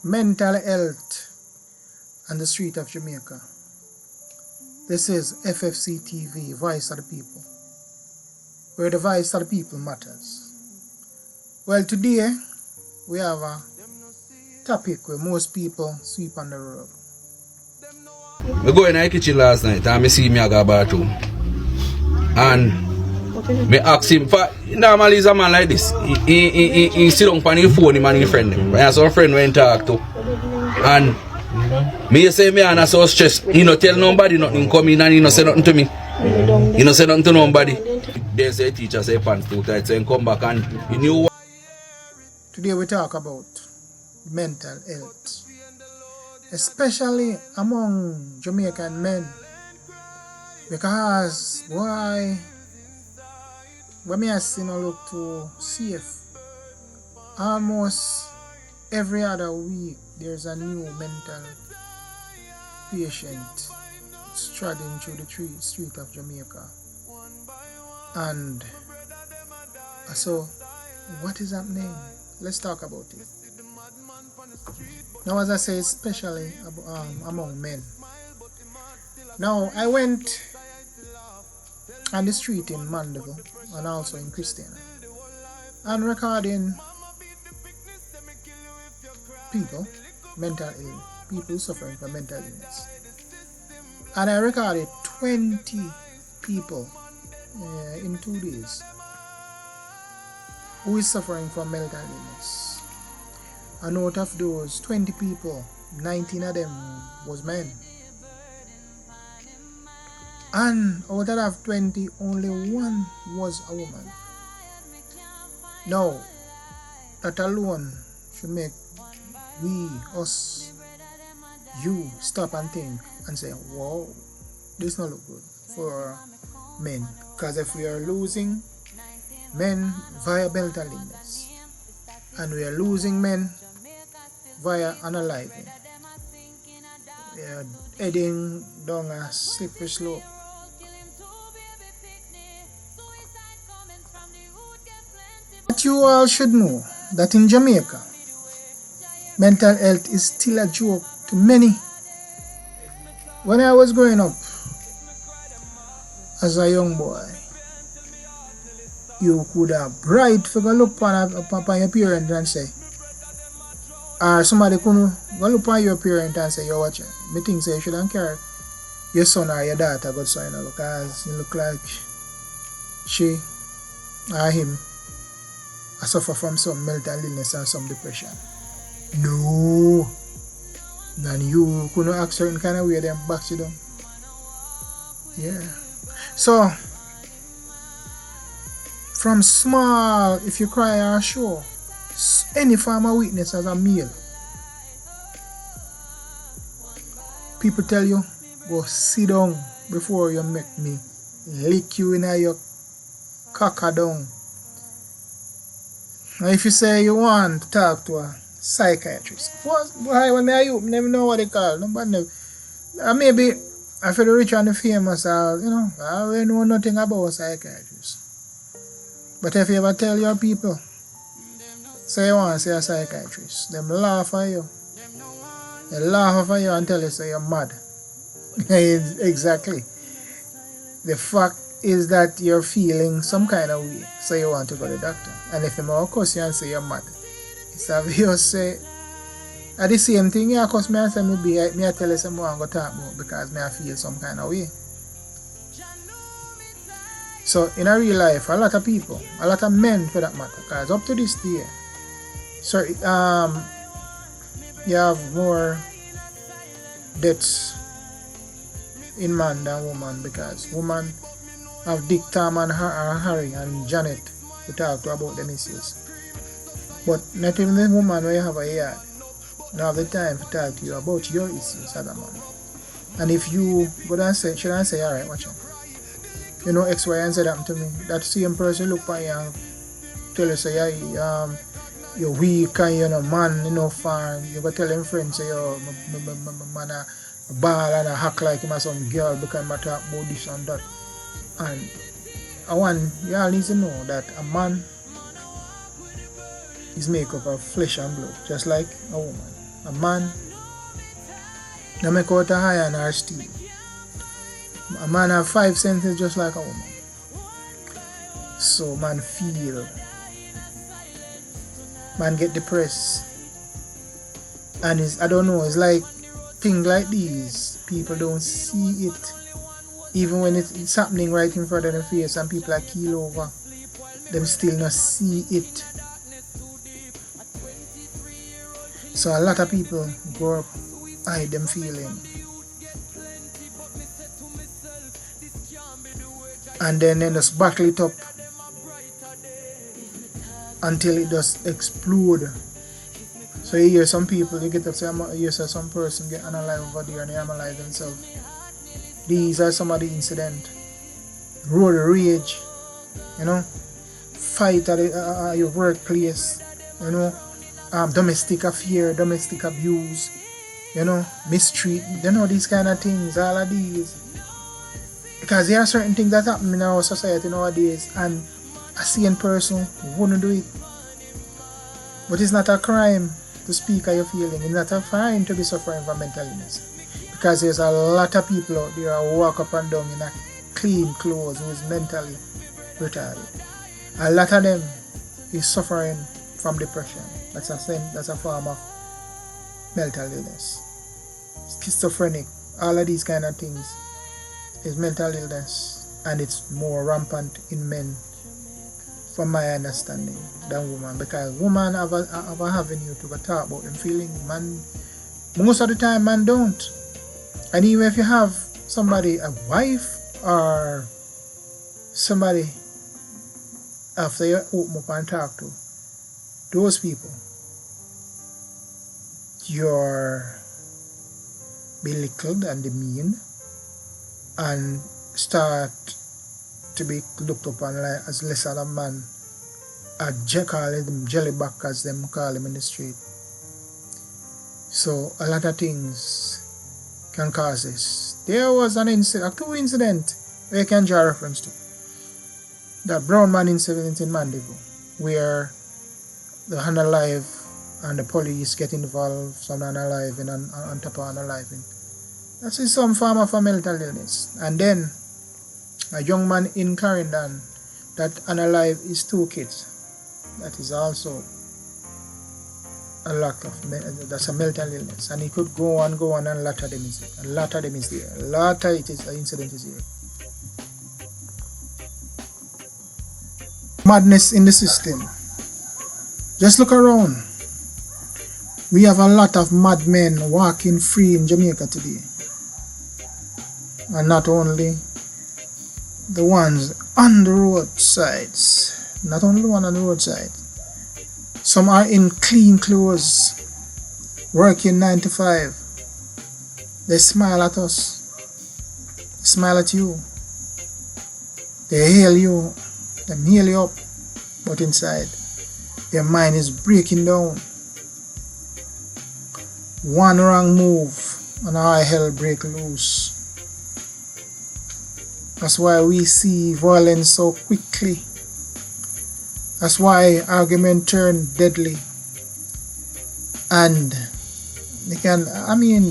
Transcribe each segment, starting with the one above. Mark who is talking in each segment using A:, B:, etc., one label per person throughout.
A: mental health on the street of Jamaica. This is FFCTV, Voice of the People, where the voice of the people matters. Well, today we have a topic where most people sweep on the rug.
B: I go in the kitchen last night and I see me go bathroom. And me ask him for normally is a man like this. He sit down on his phone, him and his friend. I have some friend when talk to. And me say me and I so stressed. He no tell nobody nothing come in and he no say nothing to me. He no say nothing to nobody. They say teacher say pants too tight, so he come back and he knew what.
A: Today we talk about mental health, especially among Jamaican men, because why when me has seen a look to safe, almost every other week there's a new mental patient striding through the street of Jamaica. And so what is happening? Let's talk about it. Now, as I say, especially among men. Now, I went on the street in Mandeville and also in Christiana and recording people, mental illness, people suffering from mental illness. And I recorded 20 people in 2 days who is suffering from mental illness. And out of those 20 people, 19 of them was men. And out of 20, only one was a woman. Now, that alone should make we, us, you stop and think and say, wow, this not look good for men. Because if we are losing men via mental illness, and we are losing men via unaliving, we are heading down a slippery slope. But you all should know that in Jamaica, mental health is still a joke to many. When I was growing up as a young boy, you could have bright for go look upon your parent and say, or somebody could go look upon your parent and say, you're watching. Me think say you shouldn't carry your son or your daughter go so, because you look like she or him suffer from some mental illness or some depression. No. And you couldn't act certain kind of way, then box you down. Yeah. So, from small, if you cry or show any form of weakness as a male, people tell you, go sit down before you make me lick you in your caca down. And if you say you want to talk to a psychiatrist, why when I you never know what they call. Nobody know. Maybe I feel the rich and the famous, I really know nothing about psychiatrists. But if you ever tell your people, say you want to see a psychiatrist, them laugh at you. They laugh at you and tell you say you're mad. Exactly. The fact is that you're feeling some kind of way, so you want to go to the doctor. And if them all cuss you and say you're mad, it's obvious say, at the same thing, yeah, cause me and say me I tell you some more I'm going to talk about because me I feel some kind of way. So in a real life, a lot of people, a lot of men for that matter, because up to this day, so you have more deaths in man than woman, because woman have Dick, Tom and Harry and Janet to talk to about them issues. But not even the woman where you have a yard don't have the time to talk to you about your issues as a man. And if you go down and say, should I say, alright, watch it. You know, X, Y, and Z happened to me. That same person look at you and tell you, say, you're weak and you're no man, you know, fan. You go tell them friends, say, yo, man, a ball and a hack like him as some girl because I talk about this and that. And you all need to know that a man is made up of flesh and blood, just like a woman. A man no make out of iron or steel. A man have 5 senses just like a woman. So man feel, man get depressed, and I don't know, it's like things like these, people don't see it, even when it's happening right in front of their face and people are keel over, them still not see it. So a lot of people grow up hide them feeling, and then just battle it up until it just explode. So you hear some people, you get up, you say some person get unalive over there and they analyze themselves. These are some of the incident. Road rage, fight at your workplace, domestic affair, domestic abuse, mistreat, these kind of things, all of these. Because there are certain things that happen in our society nowadays, and a sane person wouldn't do it. But it's not a crime to speak of your feeling. It's not a crime to be suffering from mental illness. Because there's a lot of people out there who walk up and down in a clean clothes who is mentally retarded. A lot of them is suffering from depression. That's a form of mental illness. Schizophrenic, all of these kind of things is mental illness, and it's more rampant in men, from my understanding, than women, because women have a avenue to talk about them feeling. Man, most of the time, man don't. And even if you have somebody, a wife or somebody, after you open up and talk to those people, you're belittled and demeaned and start to be looked upon like as lesser than man. Call them jellyback, as them call them in the street. So a lot of things can cause this. There was an incident, 2 incidents where you can draw reference to. That brown man incident in Mandeville, where the unalive and the police get involved, some unaliving and on top of unaliving. That's some form of a mental illness. And then a young man in Clarendon that unalive his 2 kids. That is also a lot of, that's a mental illness. And he could go on, and a lot of them is there. A lot of them is there. A lot of incident is here. Madness in the system. Just look around. We have a lot of madmen walking free in Jamaica today. And not only the ones on the roadsides, not only the one on the roadside. Some are in clean clothes, working 9 to 5. They smile at us. They smile at you. They hail you. They hail you up. But inside, their mind is breaking down. One wrong move and all hell break loose. That's why we see violence so quickly. That's why argument turn deadly. And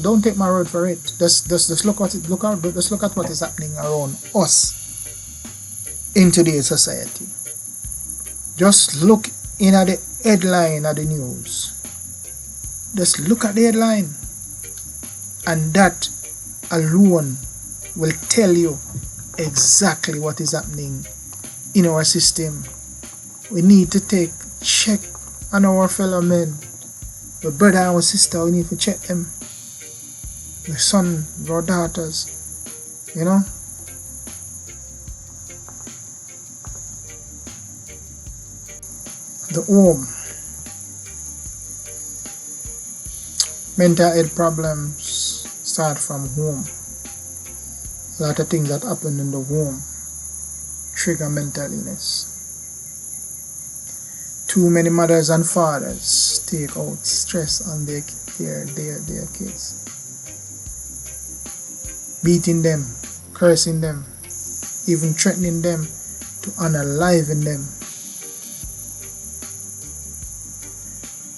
A: don't take my word for it. Just look at it. Just look at what is happening around us in today's society. Just look in at the headline of the news. Just look at the headline, and that alone will tell you exactly what is happening in our system. We need to take check on our fellow men, our brother and our sister. We need to check them, our son, our daughters, the home. Mental health problems start from home. A lot of things that happen in the home trigger mental illness. Too many mothers and fathers take out stress on their kids. Beating them, cursing them, even threatening them to unalive them.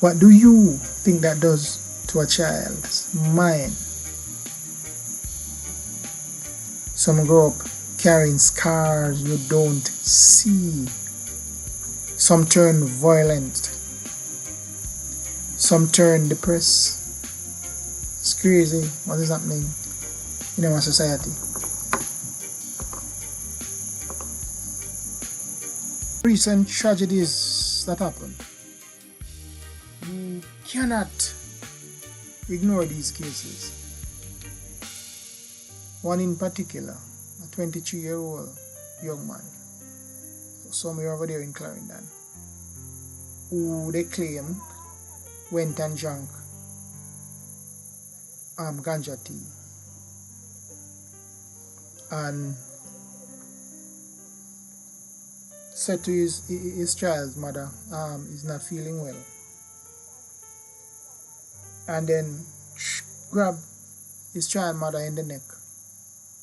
A: What do you think that does to to a child's mind. Some grow up carrying scars you don't see. Some turn violent. Some turn depressed. It's crazy what is happening in our society. Recent tragedies that happened. You cannot ignore these cases. One in particular, a 23-year-old young man, somewhere over there in Clarendon, who they claim went and drank ganja tea and said to his child's mother, he's not feeling well, and then grabbed his child mother in the neck,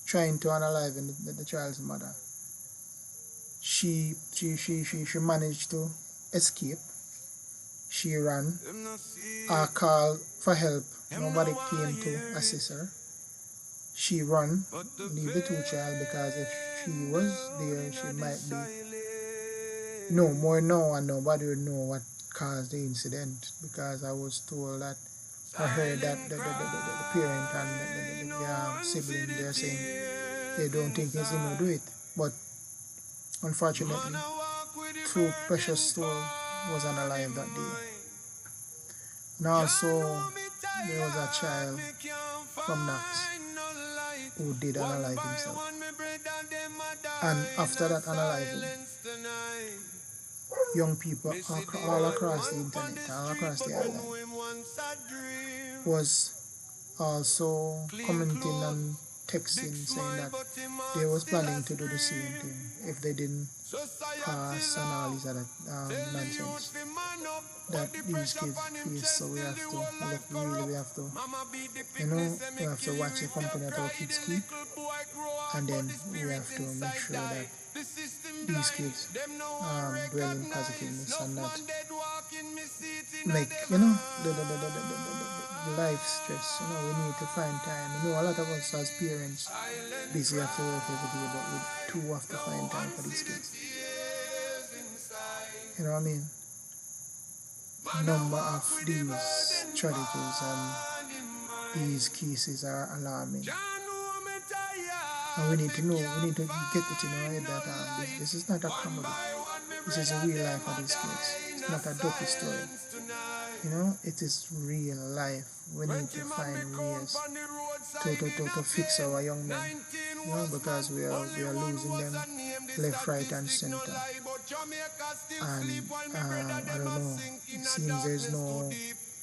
A: trying to unalive the child's mother. She managed to escape. She ran, called for help. Nobody came to assist her. She ran, leave the two child, because if she was there, she might be no more now, and nobody would know what caused the incident, because I was told that I heard that the parent and the sibling, they're saying they don't think he's going to do it. But unfortunately, two precious soul was unalive that day. And also, there was a child from Knox who did unalive himself. And after that unaliving, young people all across the internet, all across the island, was also commenting and texting saying that they was planning to do the same thing if they didn't pass and all these other nonsense that these kids face. So we have to look, really, we have to, we have to watch the company that our kids keep, and then we have to make sure that these kids dwell in positiveness and not make, the life stress. We need to find time. A lot of us as parents busy have to work every day, but we too have to find time for these kids. You know what I mean? Number of these tragedies and these cases are alarming. And we need to know, we need to get it in our head that this is not a comedy. This is a real life of these kids. It's not a docu story. It is real life. We need to find ways to fix our young men, because we are losing them left, right, and center. And I don't know, it seems there's no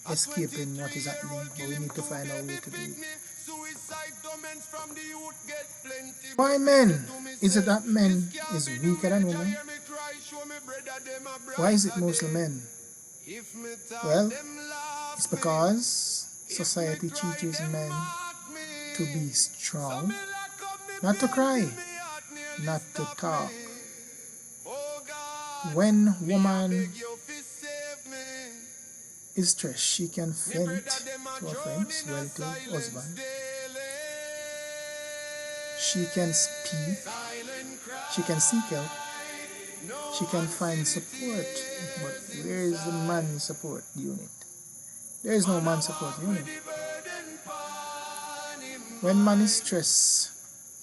A: escaping what is happening, but we need to find a way to do it. Why men? Is it that men is weaker than women? Why is it mostly men? Well, it's because society teaches men to be strong, not to cry, not to talk. When woman is stressed, she can vent to her friends, relatives, husband. She can speak, she can seek help, she can find support. But where is the man support unit? There is no man support unit. When man is stressed,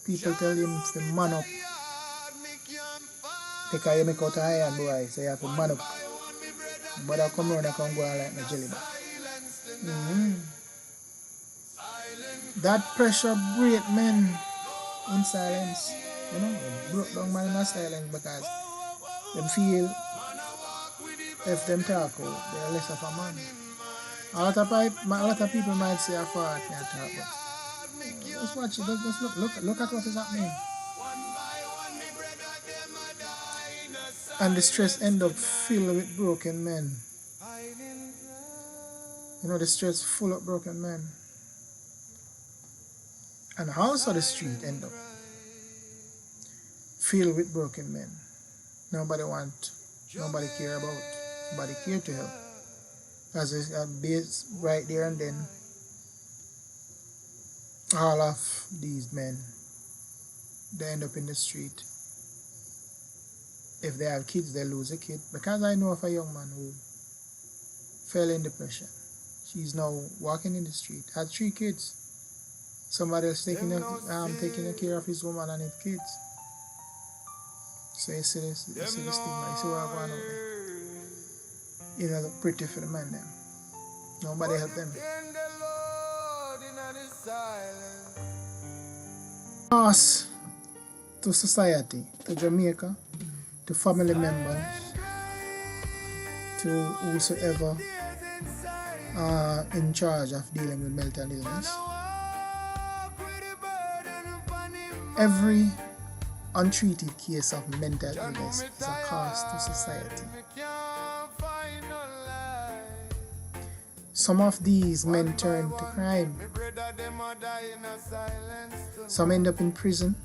A: people tell him to man up. Because you make out a iron boy, so you have to man up. But I come around and come go like my jelly bag. That pressure break men in silence. It broke down man in silence, because them feel if them talk out, they are less of a man. A lot of people might say I fart can't talk, but just watch it, just look at what is happening. And the stress end up filled with broken men. The stress full of broken men. And the house or the street end up filled with broken men. Nobody care about, nobody care to help. As it's based right there and then, all of these men, they end up in the street. If they have kids, they lose a kid. Because I know of a young man who fell in depression. She's now walking in the street, had 3 kids. Somebody else taking care of his woman and his kids. So you see this, you see the stigma, you see what I'm going out there. You know, pretty for the man them. Nobody help them. Us to society, to Jamaica, to family members, to whosoever in charge of dealing with mental illness. Every untreated case of mental illness is a cost to society. Some of these men turn to crime. Some end up in prison.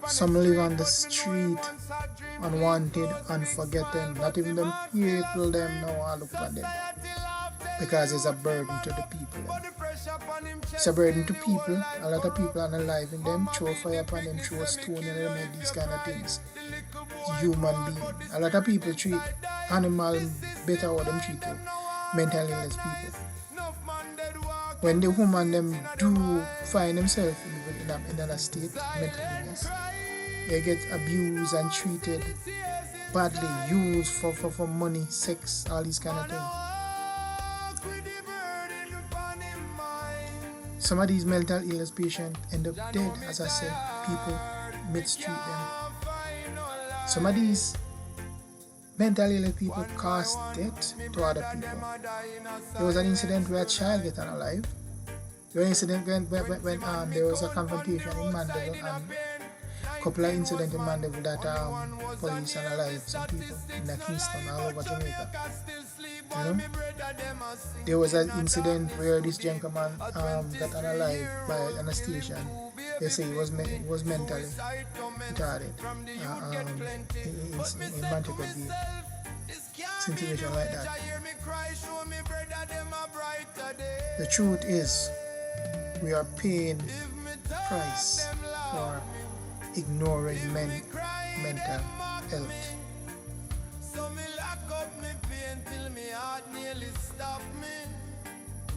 A: Some live on the street, unwanted, unforgotten. Not even them people them know I look at them. Because it's a burden to the people. It's a burden to people. A lot of people are alive in them, throw fire upon them, throw a stone and them, these kind of things. Human being. A lot of people treat animals better than them treat mental illness people. When the woman them do find themselves in a state of mental illness, they get abused and treated badly, used for money, sex, all these kind of things. Some of these mental illness patients end up dead, as I said. People mistreat them. Some of these mental illness people cause death to other people. There was an incident where a child got unalive. There was an incident when there was a confrontation in Mandeville, and a couple of incidents in Mandeville that police unalive some people in Kingston, all over Jamaica. You know? There was an incident where this gentleman got unalive by anesthesia. They say he was mentally retarded in Montego Bay. Situation like that. The truth is, we are paying price for ignoring mental health.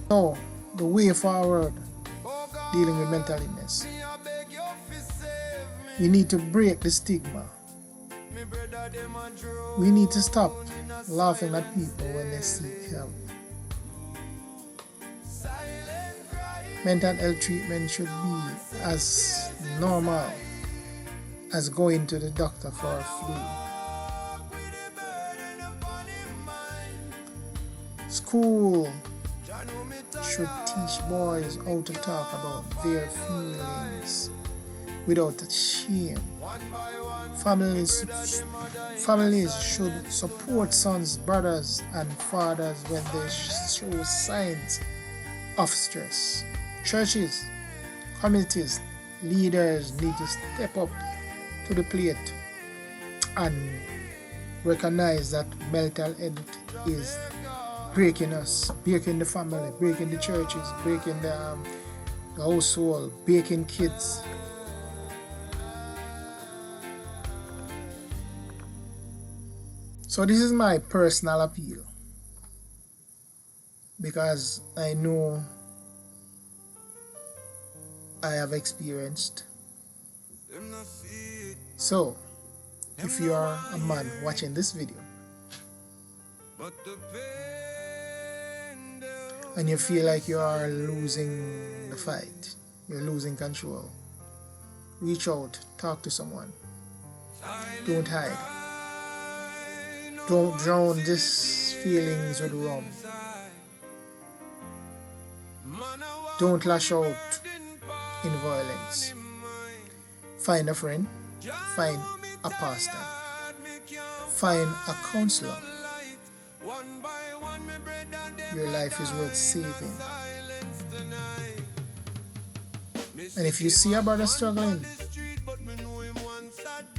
A: So, the way forward dealing with mental illness, we need to break the stigma. We need to stop laughing at people when they seek help. Mental health treatment should be as normal as going to the doctor for a flu. School should teach boys how to talk about their feelings without shame. Families should support sons, brothers, and fathers when they show signs of stress. Churches, communities, leaders need to step up to the plate and recognize that mental health is breaking us, breaking the family, breaking the churches, breaking the household, breaking kids. So this is my personal appeal, because I know I have experienced. So, if you are a man watching this video and you feel like you are losing the fight, you're losing control, reach out, talk to someone. Don't hide. Don't drown these feelings with rum. Don't lash out in violence. Find a friend, find a pastor, find a counselor. Your life is worth saving. And if you see a brother struggling,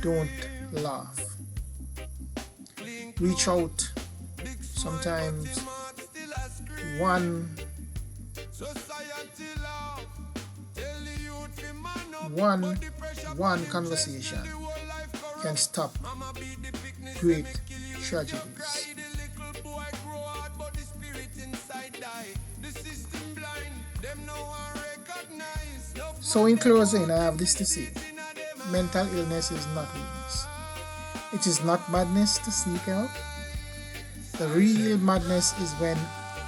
A: don't laugh. Reach out. Sometimes one One conversation can stop great tragedies. So in closing, I have this to say. Mental illness is not weakness. It is not madness to seek help. The real madness is when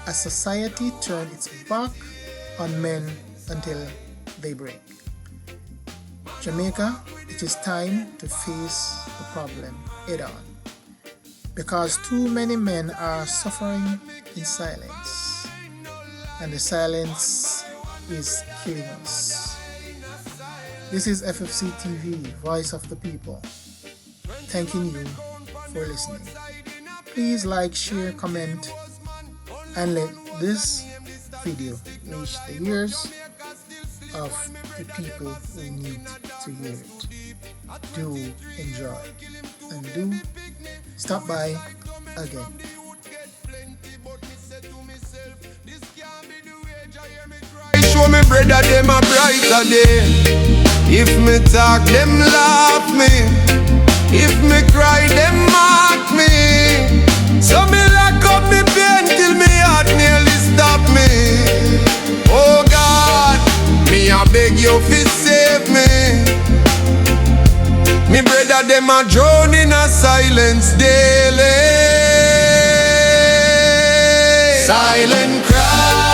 A: a society turns its back on men until they break. Jamaica, it is time to face the problem head on, because too many men are suffering in silence, and the silence is killing us. This is FFCTV, Voice of the People, thanking you for listening. Please like, share, comment, and let this video reach the ears of the people who need to hear it. Do enjoy and do stop by again.
C: Show me brother them a brighter day. If me talk them laugh me. If me cry them mock me. So me lock up me pain till me heart nearly stop me. Oh God, me a beg you fi save me. Me brother them a drown in a silence daily. Silent cry.